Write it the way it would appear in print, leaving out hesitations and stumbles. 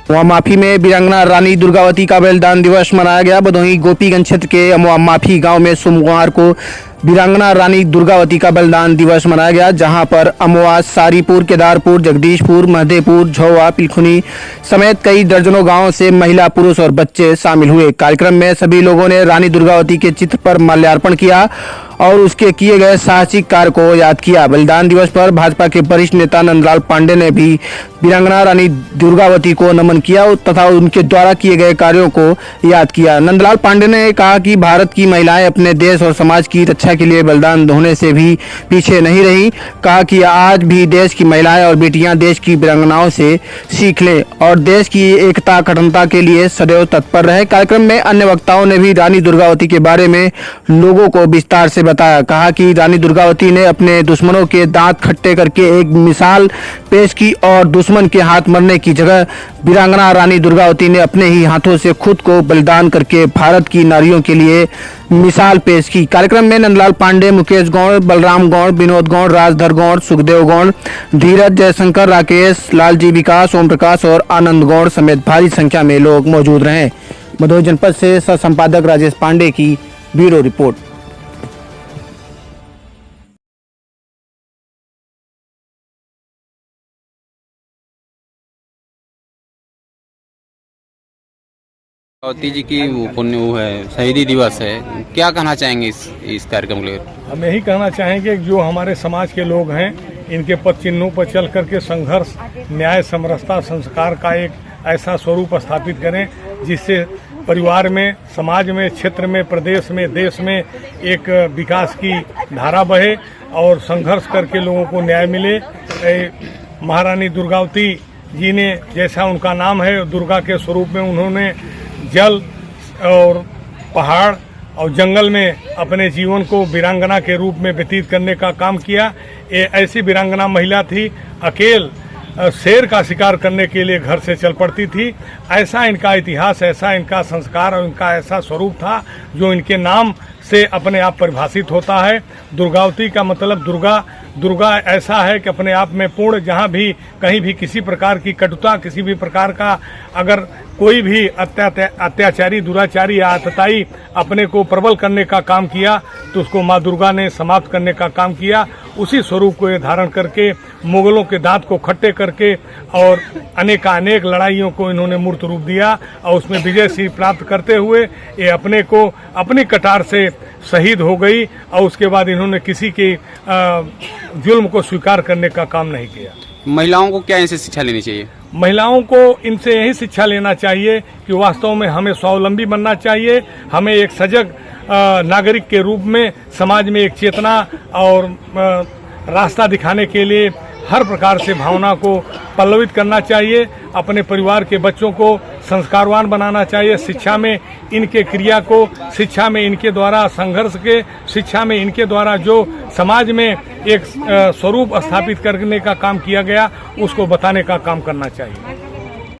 अमवा माफी में वीरांगना रानी दुर्गावती का बलिदान दिवस मनाया गया। भदोही गोपीगंज क्षेत्र के अमवा माफी गांव में सोमवार को वीरांगना रानी दुर्गावती का बलिदान दिवस मनाया गया, जहां पर अमवा, सारीपुर, केदारपुर, जगदीशपुर, महदेपुर, झौवा, पिलखुनी समेत कई दर्जनों गांवों से महिला, पुरुष और बच्चे शामिल हुए। कार्यक्रम में सभी लोगों ने रानी दुर्गावती के चित्र पर माल्यार्पण किया और उसके किए गए साहसिक कार्य को याद किया। बलिदान दिवस पर भाजपा के वरिष्ठ नेता नंदलाल पांडे ने भी वीरांगना रानी दुर्गावती को नमन किया तथा उनके द्वारा किए गए कार्यों को याद किया। नंदलाल पांडे ने कहा कि भारत की महिलाएं अपने देश और समाज की रक्षा के लिए बलिदान होने से भी पीछे नहीं रही। कहा कि आज भी देश की महिलाएं और बेटियां देश की वीरांगनाओं से सीख लें और देश की एकता अखंडता के लिए सदैव तत्पर रहे। कार्यक्रम में अन्य वक्ताओं ने भी रानी दुर्गावती के बारे में लोगों को विस्तार से बताया। कहा कि रानी दुर्गावती ने अपने दुश्मनों के दांत खट्टे करके एक मिसाल पेश की और दुश्मन के हाथ मरने की जगह वीरांगना रानी दुर्गावती ने अपने ही हाथों से खुद को बलिदान करके भारत की नारियों के लिए मिसाल पेश की। कार्यक्रम में नंदलाल पांडे, मुकेश गौड़, बलराम गौड़, विनोद गौड़, राजधर गौड़, सुखदेव गौड़, धीरज, जयशंकर, राकेश, लालजी विकास, ओम प्रकाश और आनंद गौड़ समेत भारी संख्या में लोग मौजूद रहे। भदोही जनपद से सह संपादक राजेश पांडे की ब्यूरो रिपोर्ट। दुर्गावती जी की पुण्य वो है, शहीदी दिवस है, क्या कहना चाहेंगे इस कार्यक्रम के लिए? हम यही कहना चाहेंगे कि जो हमारे समाज के लोग हैं, इनके पद चिन्हों पर चल करके संघर्ष, न्याय, समरसता, संस्कार का एक ऐसा स्वरूप स्थापित करें जिससे परिवार में, समाज में, क्षेत्र में, प्रदेश में, देश में एक विकास की धारा बहे और संघर्ष करके लोगों को न्याय मिले। महारानी दुर्गावती जी ने, जैसा उनका नाम है, दुर्गा के स्वरूप में उन्होंने जल और पहाड़ और जंगल में अपने जीवन को वीरांगना के रूप में व्यतीत करने का काम किया। ये ऐसी वीरांगना महिला थी, अकेल शेर का शिकार करने के लिए घर से चल पड़ती थी। ऐसा इनका इतिहास, ऐसा इनका संस्कार और इनका ऐसा स्वरूप था जो इनके नाम से अपने आप परिभाषित होता है। दुर्गावती का मतलब दुर्गा ऐसा है कि अपने आप में पूर्ण, जहाँ भी कहीं भी किसी प्रकार की कटुता, किसी भी प्रकार का अगर कोई भी अत्याचारी, दुराचारी या आतताई अपने को प्रबल करने का काम किया तो उसको माँ दुर्गा ने समाप्त करने का काम किया। उसी स्वरूप को ये धारण करके मुगलों के दांत को खट्टे करके और अनेक लड़ाइयों को इन्होंने मूर्त रूप दिया और उसमें विजय सिंह प्राप्त करते हुए ये अपने को अपनी कटार से शहीद हो गई और उसके बाद इन्होंने किसी के जुल्म को स्वीकार करने का काम नहीं किया। महिलाओं को क्या इनसे शिक्षा लेनी चाहिए? महिलाओं को इनसे यही शिक्षा लेना चाहिए कि वास्तव में हमें स्वावलंबी बनना चाहिए। हमें एक सजग नागरिक के रूप में समाज में एक चेतना और रास्ता दिखाने के लिए हर प्रकार से भावना को पल्लवित करना चाहिए। अपने परिवार के बच्चों को संस्कारवान बनाना चाहिए। शिक्षा में इनके क्रिया को, शिक्षा में इनके द्वारा संघर्ष के, शिक्षा में इनके द्वारा जो समाज में एक स्वरूप स्थापित करने का काम किया गया उसको बताने का काम करना चाहिए।